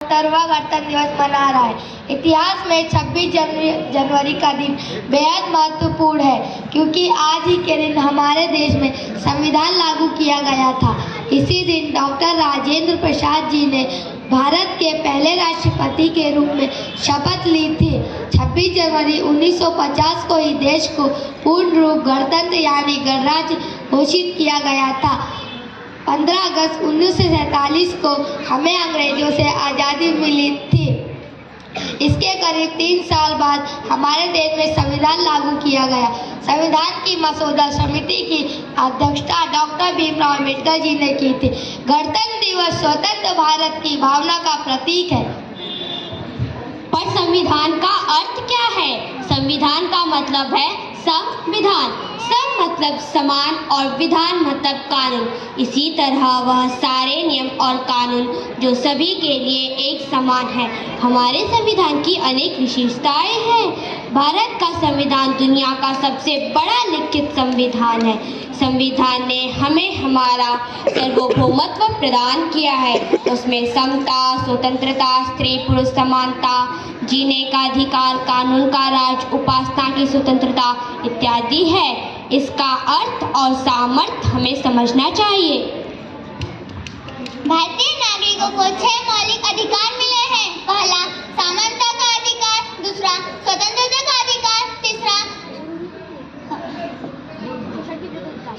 75वां गणतंत्र दिवस मना रहा है। इतिहास में 26 जनवरी का दिन बेहद महत्वपूर्ण है, क्योंकि आज ही के दिन हमारे देश में संविधान लागू किया गया था। इसी दिन डॉक्टर राजेंद्र प्रसाद जी ने भारत के पहले राष्ट्रपति के रूप में शपथ ली थी। 26 जनवरी 1950 को ही देश को पूर्ण रूप गणतंत्र यानी गणराज्य घोषित किया गया था। 15 अगस्त 1947 को हमें अंग्रेजों से आज़ादी मिली थी। इसके करीब 3 साल बाद हमारे देश में संविधान लागू किया गया। संविधान की मसौदा समिति की अध्यक्षता डॉक्टर भीमराव अम्बेडकर जी ने की थी। गणतंत्र दिवस स्वतंत्र भारत की भावना का प्रतीक है। पर संविधान का अर्थ क्या है? संविधान का मतलब है संविधान। सम मतलब समान और विधान मतलब कानून। इसी तरह वह सारे नियम और कानून जो सभी के लिए एक समान है। हमारे संविधान की अनेक विशेषताएं हैं। भारत का संविधान दुनिया का सबसे बड़ा लिखित संविधान है। संविधान ने हमें हमारा सार्वभौमत्व प्रदान किया है। उसमें समता, स्वतंत्रता, स्त्री पुरुष समानता, जीने का अधिकार, कानून का राज, उपासना की स्वतंत्रता इत्यादि है। इसका अर्थ और सामर्थ्य हमें समझना चाहिए। भारतीय नागरिकों को 6 मौलिक अधिकार मिले हैं। पहला समानता का अधिकार, दूसरा स्वतंत्रता का अधिकार, तीसरा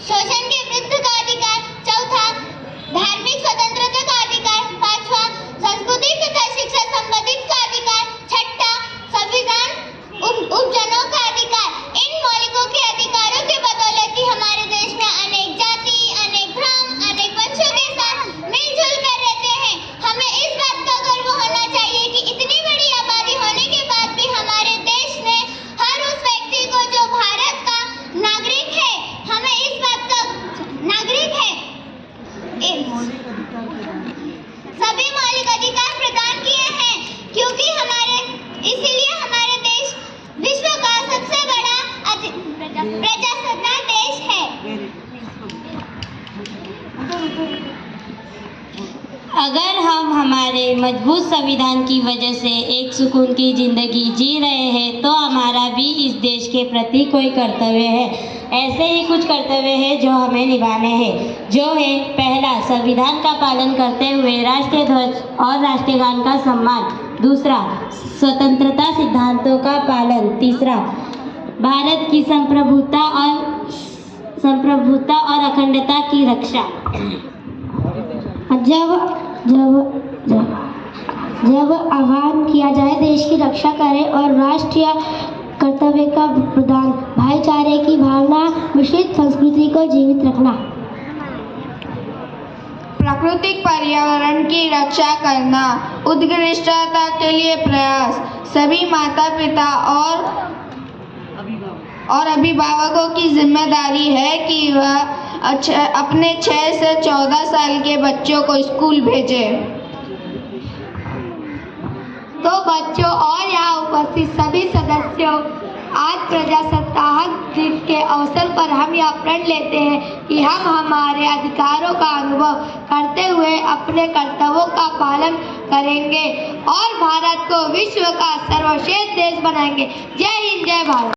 शोषण के विरुद्ध का अधिकार, चौथा धार्मिक स्वतंत्रता का अधिकार, पांचवा संस्कृति तथा शिक्षा संबंधित का अधिकार, छठा संविधान उपजनों का अधिकार। इन मौलिकों के अधिकारों के बदौलत ही हमारे देश में अनेक जाति, अनेक धर्म, अनेक वंशों के साथ मिलजुल कर रहते हैं। हमें इस बात का गर्व होना चाहिए कि इतनी बड़ी आबादी होने के बाद भी हमारे देश ने हर उस व्यक्ति को जो भारत का नागरिक है, हमें इस बात का नागरिक है, सभी मौलिक अधिकार प्रदान किए हैं, क्योंकि इसीलिए हमारे देश विश्व का सबसे बड़ा प्रजासत्ताक देश है। अगर हम हमारे मजबूत संविधान की वजह से एक सुकून की जिंदगी जी रहे हैं, तो हमारा भी इस देश के प्रति कोई कर्तव्य है। ऐसे ही कुछ कर्तव्य है जो हमें निभाने हैं, जो है पहला, संविधान का पालन करते हुए राष्ट्रीय ध्वज और राष्ट्रीय गान का सम्मान। दूसरा, स्वतंत्रता सिद्धांतों का पालन। तीसरा, भारत की संप्रभुता और अखंडता की रक्षा। जब आह्वान किया जाए देश की रक्षा करें और राष्ट्रीय कर्तव्य का प्रदान, भाईचारे की भावना, मिश्रित संस्कृति को जीवित रखना, प्राकृतिक पर्यावरण की रक्षा करना, उत्कृष्टता के लिए प्रयास। सभी माता पिता और अभिभावकों की जिम्मेदारी है कि वह अपने 6 से 14 साल के बच्चों को स्कूल भेजें। तो बच्चों और यहाँ उपस्थित सभी सदस्यों, आज प्रजासत्ताक दिन के अवसर पर हम यह प्रण लेते हैं कि हम हमारे अधिकारों का अनुभव करते हुए अपने कर्तव्यों का पालन करेंगे और भारत को विश्व का सर्वश्रेष्ठ देश बनाएंगे। जय हिंद, जय भारत।